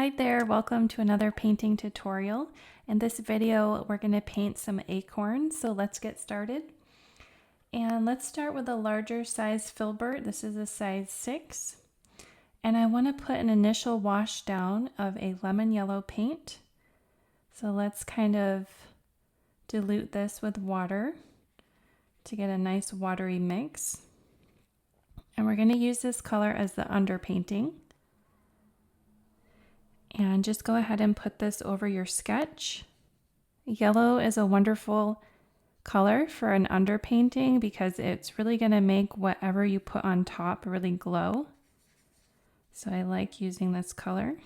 Hi there, welcome to another painting tutorial. In this video, we're going to paint some acorns, so let's get started. And let's start with a larger size filbert. This is a size 6. And I want to put an initial wash down of a lemon yellow paint. So let's kind of dilute this with water to get a nice watery mix. And we're going to use this color as the underpainting. And just go ahead and put this over your sketch. Yellow is a wonderful color for an underpainting because it's really going to make whatever you put on top really glow. So I like using this color.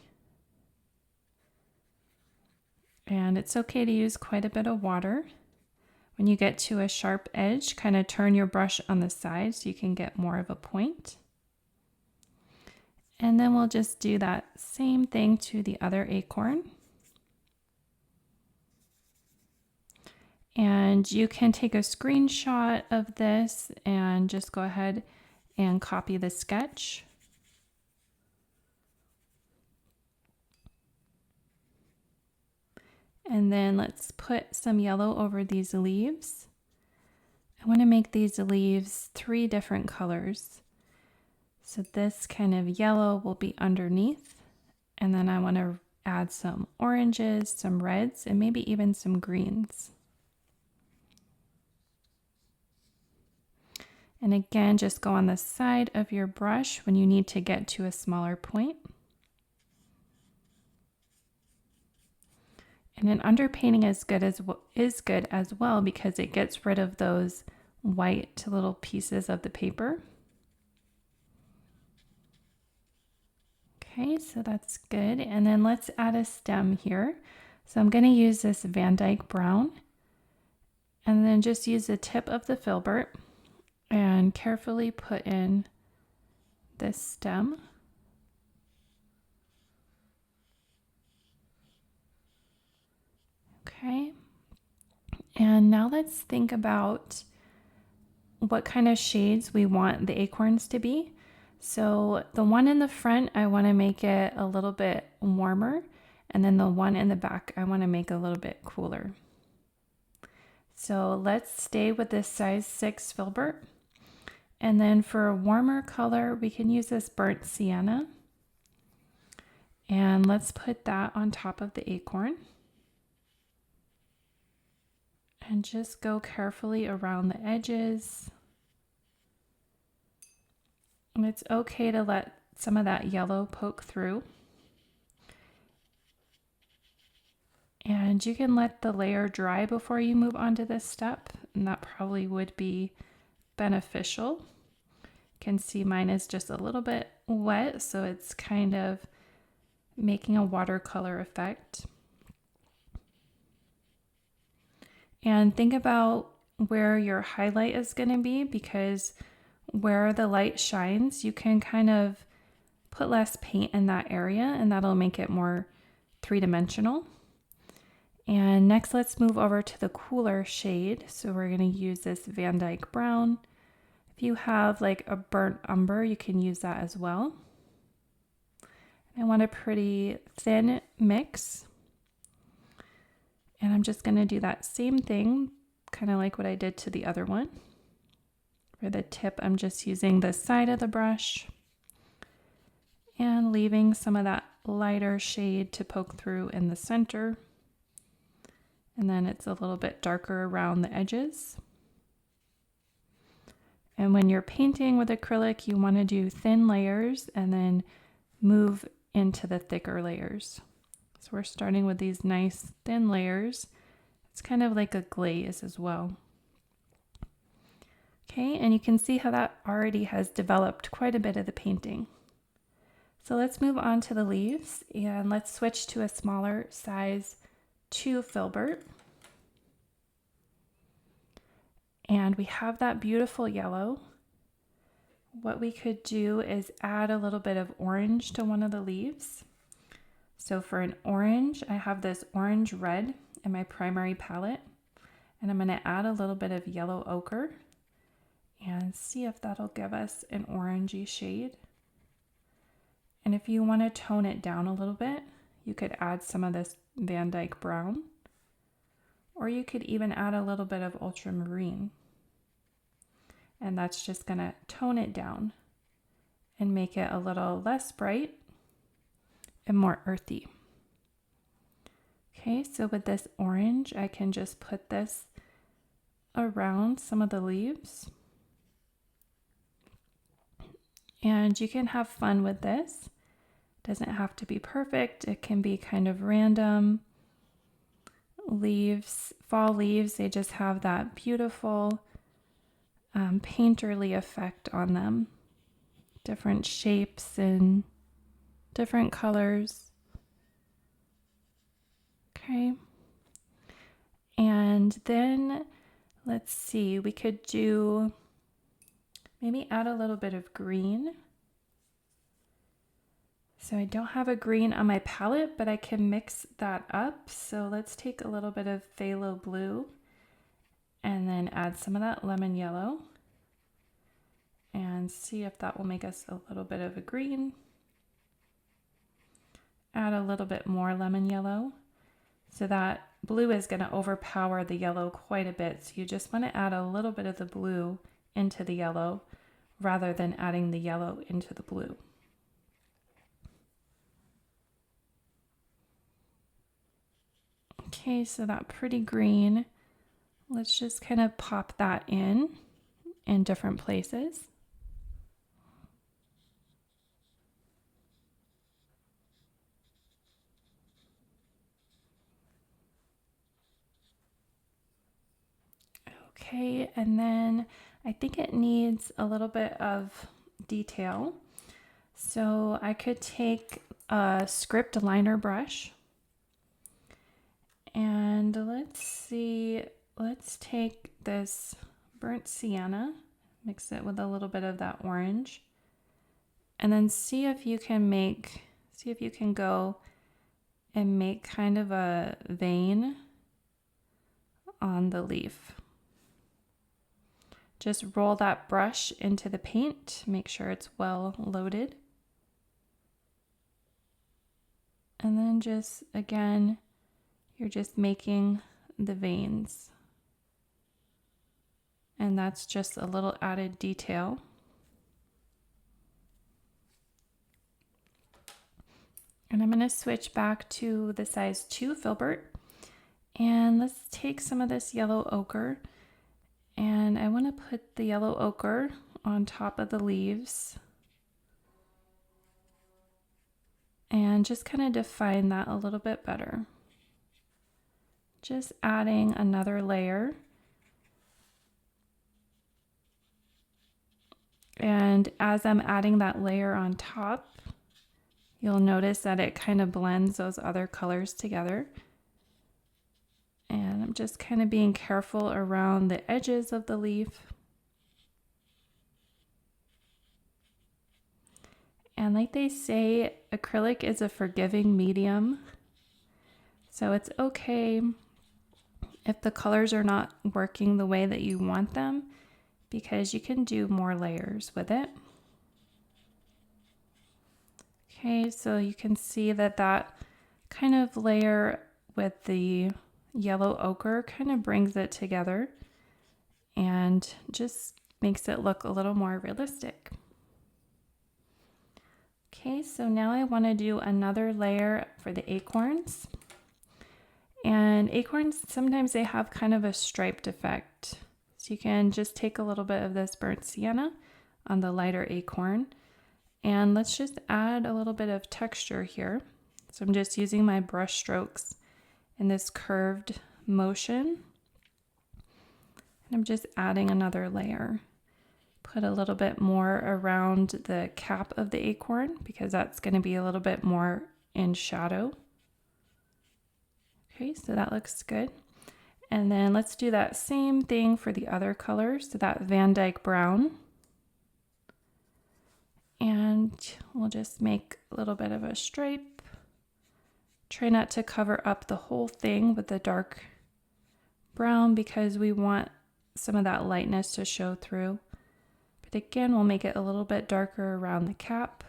And it's okay to use quite a bit of water. When you get to a sharp edge, kind of turn your brush on the side so you can get more of a point. And then we'll just do that same thing to the other acorn. And you can take a screenshot of this and just go ahead and copy the sketch. And then let's put some yellow over these leaves. I want to make these leaves 3 different colors. So this kind of yellow will be underneath, and then I want to add some oranges, some reds, and maybe even some greens. And again, just go on the side of your brush when you need to get to a smaller point. And an underpainting is good as well because it gets rid of those white little pieces of the paper. Okay, so that's good. And then let's add a stem here. So I'm going to use this Vandyke Brown and then just use the tip of the filbert and carefully put in this stem. Okay, and now let's think about what kind of shades we want the acorns to be. So the one in the front, I want to make it a little bit warmer, and then the one in the back, I want to make a little bit cooler. So let's stay with this size 6 filbert. And then for a warmer color, we can use this Burt Sienna. And let's put that on top of the acorn. And just go carefully around the edges. And it's okay to let some of that yellow poke through. And you can let the layer dry before you move on to this step, and that probably would be beneficial. You can see mine is just a little bit wet, so it's kind of making a watercolor effect. And think about where your highlight is going to be, because where the light shines, you can kind of put less paint in that area and that'll make it more 3-dimensional. And next, let's move over to the cooler shade. So we're going to use this Vandyke Brown. If you have like a burnt umber, you can use that as well. I want a pretty thin mix. And I'm just going to do that same thing, kind of like what I did to the other one. For the tip, I'm just using the side of the brush and leaving some of that lighter shade to poke through in the center. And then it's a little bit darker around the edges. And when you're painting with acrylic, you want to do thin layers and then move into the thicker layers. So we're starting with these nice thin layers. It's kind of like a glaze as well. Okay, and you can see how that already has developed quite a bit of the painting. So let's move on to the leaves, and let's switch to a smaller size 2 filbert. And we have that beautiful yellow. What we could do is add a little bit of orange to one of the leaves. So for an orange, I have this orange red in my primary palette, and I'm going to add a little bit of yellow ochre and see if that'll give us an orangey shade. And if you want to tone it down a little bit, you could add some of this Vandyke Brown, or you could even add a little bit of Ultramarine. And that's just going to tone it down and make it a little less bright and more earthy. Okay, so with this orange, I can just put this around some of the leaves. And you can have fun with this. It doesn't have to be perfect. It can be kind of random. Leaves, fall leaves, they just have that beautiful painterly effect on them. Different shapes and different colors. Okay. And then let's see, we could do maybe add a little bit of green. So I don't have a green on my palette, but I can mix that up. So let's take a little bit of Phthalo Blue and then add some of that lemon yellow and see if that will make us a little bit of a green. Add a little bit more lemon yellow. So that blue is going to overpower the yellow quite a bit. So you just want to add a little bit of the blue into the yellow rather than adding the yellow into the blue. Okay, so that pretty green, let's just kind of pop that in different places. Okay, and then I think it needs a little bit of detail. So I could take a script liner brush and let's see, let's take this Burt Sienna, mix it with a little bit of that orange, and then see if you can go and make kind of a vein on the leaf. Just roll that brush into the paint, make sure it's well loaded. And then just, again, you're just making the veins. And that's just a little added detail. And I'm going to switch back to the size 2 filbert. And let's take some of this yellow ochre. And I want to put the yellow ochre on top of the leaves. And just kind of define that a little bit better. Just adding another layer. And as I'm adding that layer on top, you'll notice that it kind of blends those other colors together. And I'm just kind of being careful around the edges of the leaf. And like they say, acrylic is a forgiving medium. So it's okay if the colors are not working the way that you want them, because you can do more layers with it. Okay, so you can see that that kind of layer with the yellow ochre kind of brings it together and just makes it look a little more realistic. Okay, so now I want to do another layer for the acorns. And acorns, sometimes they have kind of a striped effect. So you can just take a little bit of this Burt Sienna on the lighter acorn. And let's just add a little bit of texture here. So I'm just using my brush strokes in this curved motion. And I'm just adding another layer. Put a little bit more around the cap of the acorn because that's going to be a little bit more in shadow. Okay, so that looks good. And then let's do that same thing for the other colors. So that Vandyke Brown. And we'll just make a little bit of a stripe. Try not to cover up the whole thing with the dark brown because we want some of that lightness to show through. But again, we'll make it a little bit darker around the cap.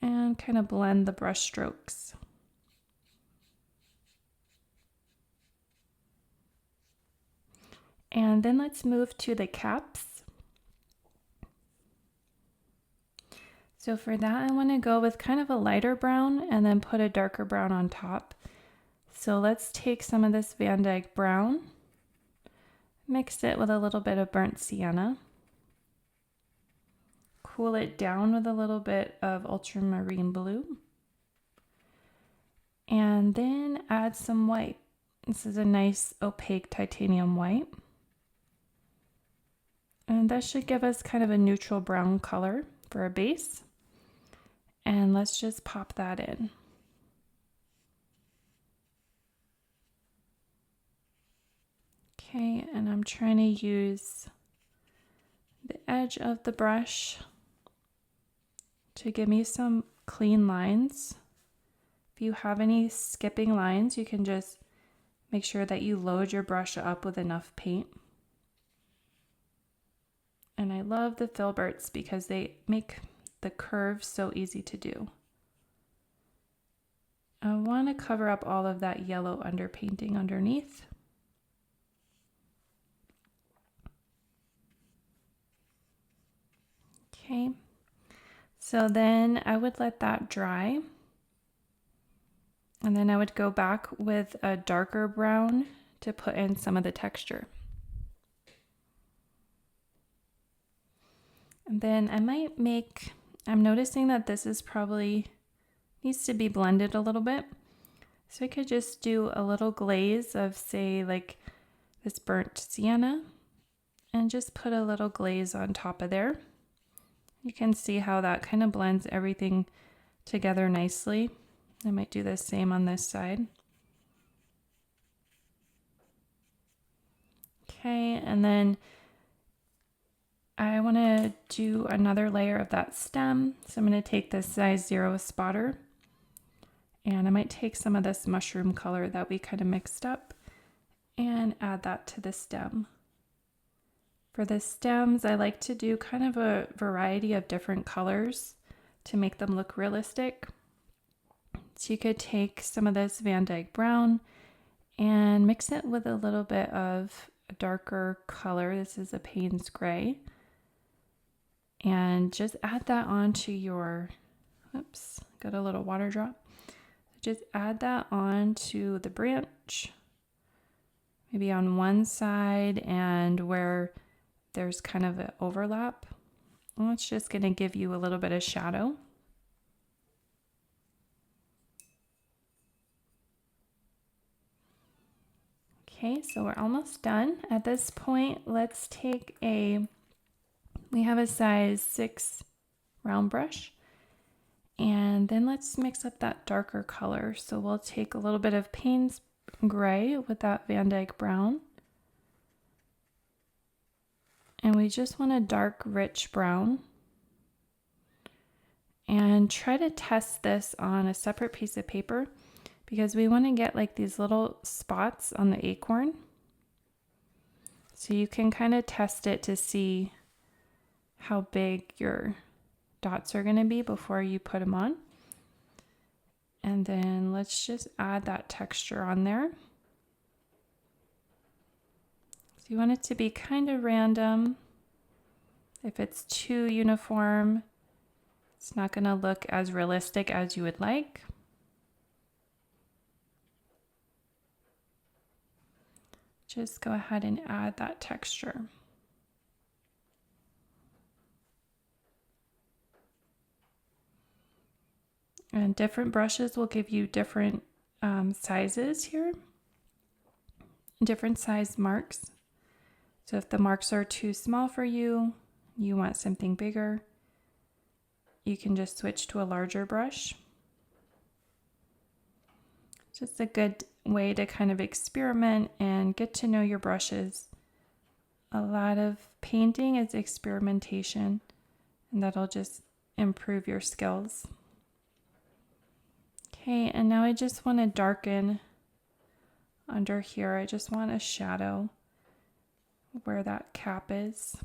And kind of blend the brush strokes. And then let's move to the caps. So for that, I want to go with kind of a lighter brown and then put a darker brown on top. So let's take some of this Vandyke Brown, mix it with a little bit of Burt Sienna, cool it down with a little bit of Ultramarine Blue, and then add some white. This is a nice opaque titanium white. And that should give us kind of a neutral brown color for a base. And let's just pop that in. Okay, and I'm trying to use the edge of the brush to give me some clean lines. If you have any skipping lines, you can just make sure that you load your brush up with enough paint. And I love the filberts because they make the curves so easy to do. I want to cover up all of that yellow underpainting underneath. Okay, so then I would let that dry. And then I would go back with a darker brown to put in some of the texture. And then I might make, I'm noticing that this is probably needs to be blended a little bit. So I could just do a little glaze of, say, like this Burt Sienna, and just put a little glaze on top of there. You can see how that kind of blends everything together nicely. I might do the same on this side. Okay, and then I want to do another layer of that stem. So I'm going to take this size 0 spotter, and I might take some of this mushroom color that we kind of mixed up and add that to the stem. For the stems, I like to do kind of a variety of different colors to make them look realistic. So you could take some of this Vandyke Brown and mix it with a little bit of a darker color. This is a Payne's Gray. And just add that onto your, oops, got a little water drop. Just add that onto the branch, maybe on one side and where there's kind of an overlap. And it's just going to give you a little bit of shadow. Okay, so we're almost done. At this point, let's take we have a size 6 round brush, and then let's mix up that darker color. So we'll take a little bit of Payne's Gray with that Vandyke Brown. And we just want a dark, rich brown. And try to test this on a separate piece of paper because we want to get like these little spots on the acorn. So you can kind of test it to see how big your dots are going to be before you put them on. And then let's just add that texture on there. So you want it to be kind of random. If it's too uniform, it's not going to look as realistic as you would like. Just go ahead and add that texture. And different brushes will give you different sizes here, different size marks. So if the marks are too small for you, you want something bigger, you can just switch to a larger brush. Just a good way to kind of experiment and get to know your brushes. A lot of painting is experimentation, and that'll just improve your skills. Okay, and now I just want to darken under here. I just want a shadow where that cap is.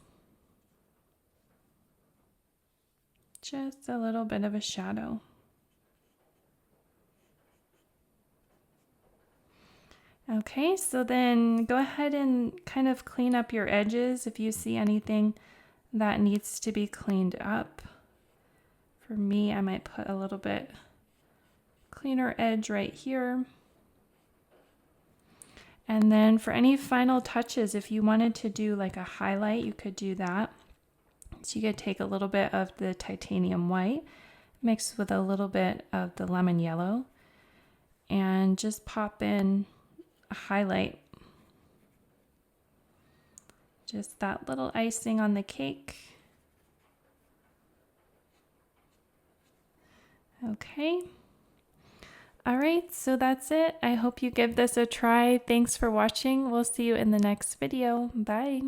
Just a little bit of a shadow. Okay, so then go ahead and kind of clean up your edges if you see anything that needs to be cleaned up. For me, I might put a little bit cleaner edge right here. And then for any final touches, if you wanted to do like a highlight, you could do that. So you could take a little bit of the titanium white, mixed with a little bit of the lemon yellow, and just pop in a highlight. Just that little icing on the cake. Okay. All right, so that's it. I hope you give this a try. Thanks for watching. We'll see you in the next video. Bye.